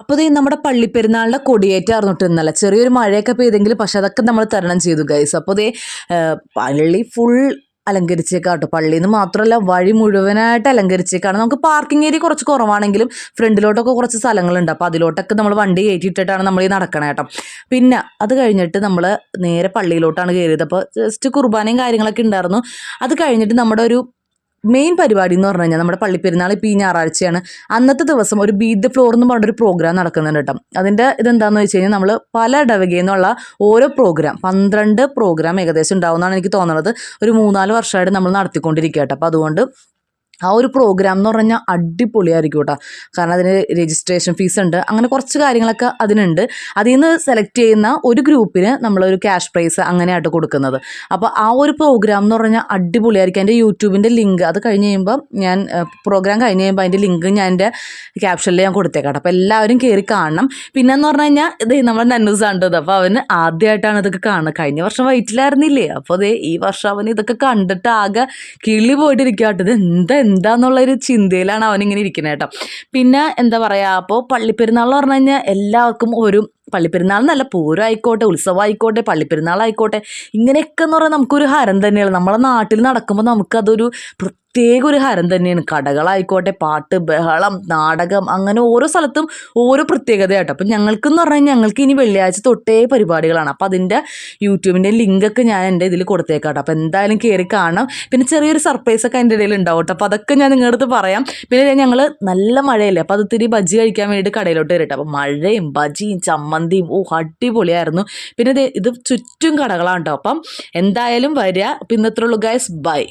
അപ്പോൾ ദേ നമ്മുടെ പള്ളിപ്പെരുന്നാളിൻ്റെ കൊടിയേറ്റായിരുന്നു ട്ടോ ഇന്നലെ. ചെറിയൊരു മഴയൊക്കെ പെയ്തെങ്കിലും പക്ഷെ അതൊക്കെ നമ്മൾ തരണം ചെയ്തു ഗൈസ്. അപ്പോൾ ദേ പള്ളി ഫുൾ അലങ്കരിച്ചേക്കാട്ടോ. പള്ളിയിൽ നിന്ന് മാത്രമല്ല വഴി മുഴുവനായിട്ട് അലങ്കരിച്ചേക്കാണ്. നമുക്ക് പാർക്കിംഗ് ഏരിയ കുറച്ച് കുറവാണെങ്കിലും ഫ്രണ്ടിലോട്ടൊക്കെ കുറച്ച് സ്ഥലങ്ങളുണ്ട്. അപ്പോൾ അതിലോട്ടൊക്കെ നമ്മൾ വണ്ടി കയറ്റിയിട്ടിട്ടാണ് നമ്മൾ ഈ നടക്കണേ കേട്ടോ. പിന്നെ അത് കഴിഞ്ഞിട്ട് നമ്മൾ നേരെ പള്ളിയിലോട്ടാണ് കയറിയത്. അപ്പോൾ ജസ്റ്റ് കുർബാനയും കാര്യങ്ങളൊക്കെ ഉണ്ടായിരുന്നു. അത് കഴിഞ്ഞിട്ട് നമ്മുടെ ഒരു മെയിൻ പരിപാടി എന്ന് പറഞ്ഞു കഴിഞ്ഞാൽ നമ്മുടെ പള്ളിപ്പെരുന്നാൾ ഇപ്പോൾ ഈ ഞായറാഴ്ചയാണ്. അന്നത്തെ ദിവസം ഒരു ബീറ്റ് ദ ഫ്ലോർ എന്ന് പറഞ്ഞൊരു പ്രോഗ്രാം നടക്കുന്നുണ്ട് കേട്ടോ. അതിൻ്റെ ഇതെന്താണെന്ന് വെച്ച് കഴിഞ്ഞാൽ നമ്മൾ പല ഇടവകയിൽ നിന്നുള്ള ഓരോ പ്രോഗ്രാം 12 പ്രോഗ്രാം ഏകദേശം ഉണ്ടാവുമെന്നാണ് എനിക്ക് തോന്നുന്നത്. ഒരു 3-4 വർഷമായിട്ട് നമ്മൾ നടത്തിക്കൊണ്ടിരിക്കുക കേട്ടോ. അപ്പോൾ അതുകൊണ്ട് ആ ഒരു പ്രോഗ്രാം എന്ന് പറഞ്ഞാൽ അടിപൊളിയായിരിക്കും കേട്ടോ. കാരണം അതിന് രജിസ്ട്രേഷൻ ഫീസ് ഉണ്ട്, അങ്ങനെ കുറച്ച് കാര്യങ്ങളൊക്കെ അതിനുണ്ട്. അതിൽ നിന്ന് സെലക്ട് ചെയ്യുന്ന ഒരു ഗ്രൂപ്പിന് നമ്മളൊരു ക്യാഷ് പ്രൈസ് അങ്ങനെയായിട്ട് കൊടുക്കുന്നത്. അപ്പോൾ ആ ഒരു പ്രോഗ്രാം എന്ന് പറഞ്ഞാൽ അടിപൊളിയായിരിക്കും. എൻ്റെ യൂട്യൂബിൻ്റെ ലിങ്ക് അത് കഴിഞ്ഞ് കഴിയുമ്പോൾ ഞാൻ പ്രോഗ്രാം കഴിഞ്ഞ് കഴിയുമ്പോൾ അതിൻ്റെ ലിങ്ക് ഞാൻ എൻ്റെ ക്യാപ്ഷനിൽ ഞാൻ കൊടുത്തേക്കാം. അപ്പോൾ എല്ലാവരും കയറി കാണണം. പിന്നെന്ന് പറഞ്ഞു കഴിഞ്ഞാൽ ഇത് നമ്മുടെ നന്നൂസ് കണ്ടത്. അപ്പോൾ അവന് ആദ്യമായിട്ടാണ് ഇതൊക്കെ കാണുന്നത്. കഴിഞ്ഞ വർഷം വയറ്റിലായിരുന്നില്ലേ, അപ്പോൾ അതേ ഈ വർഷം അവൻ ഇതൊക്കെ കണ്ടിട്ട് ആകെ കിളി പോയിട്ടിരിക്കുക കേട്ടോ. ഇത് എന്താന്നുള്ളൊരു ചിന്തയിലാണ് അവനിങ്ങനെ ഇരിക്കുന്നത് കേട്ടോ. പിന്നെ എന്താ പറയുക, അപ്പോൾ പള്ളിപ്പെരുന്നാൾ എന്ന് പറഞ്ഞു കഴിഞ്ഞാൽ എല്ലാവർക്കും ഒരു പള്ളിപ്പെരുന്നാൾ എന്നല്ല, പൂരം ആയിക്കോട്ടെ, ഉത്സവമായിക്കോട്ടെ, പള്ളിപ്പെരുന്നാളായിക്കോട്ടെ, ഇങ്ങനെയൊക്കെ എന്ന് പറഞ്ഞാൽ നമുക്കൊരു ഹരം തന്നെയാണ്. നമ്മളെ നാട്ടിൽ നടക്കുമ്പോൾ നമുക്കതൊരു പ്രത്യേക ഒരു ഹരം തന്നെയാണ്. കടകളായിക്കോട്ടെ, പാട്ട്, ബഹളം, നാടകം, അങ്ങനെ ഓരോ സ്ഥലത്തും ഓരോ പ്രത്യേകതയാട്ടോ. അപ്പം ഞങ്ങൾക്കെന്ന് പറഞ്ഞു കഴിഞ്ഞാൽ ഞങ്ങൾക്ക് ഇനി വെള്ളിയാഴ്ച തൊട്ടേ പരിപാടികളാണ്. അപ്പോൾ അതിൻ്റെ യൂട്യൂബിൻ്റെ ലിങ്കൊക്കെ ഞാൻ എൻ്റെ ഇതിൽ കൊടുത്തേക്കാട്ടോ. അപ്പോൾ എന്തായാലും കയറി കാണാം. പിന്നെ ചെറിയൊരു സർപ്രൈസൊക്കെ അതിൻ്റെ ഇടയിൽ ഉണ്ടാവും കേട്ടോ. അപ്പോൾ അതൊക്കെ ഞാൻ നിങ്ങളുടെ അടുത്ത് പറയാം. പിന്നെ ഞങ്ങൾ നല്ല മഴയല്ലേ, അപ്പോൾ അത് ഇത്തിരി ബജ്ജി കഴിക്കാൻ വേണ്ടിയിട്ട് കടയിലോട്ട് വരട്ടെ. അപ്പോൾ മഴയും ബജിയും ചമ്മന്തിയും അടിപൊളിയായിരുന്നു. പിന്നെ ഇത് ചുറ്റും കടകളാണ് കേട്ടോ. അപ്പം എന്തായാലും വരിക. പിന്നെ ഇത്രയുള്ളൂ ഗൈസ്, ബൈ.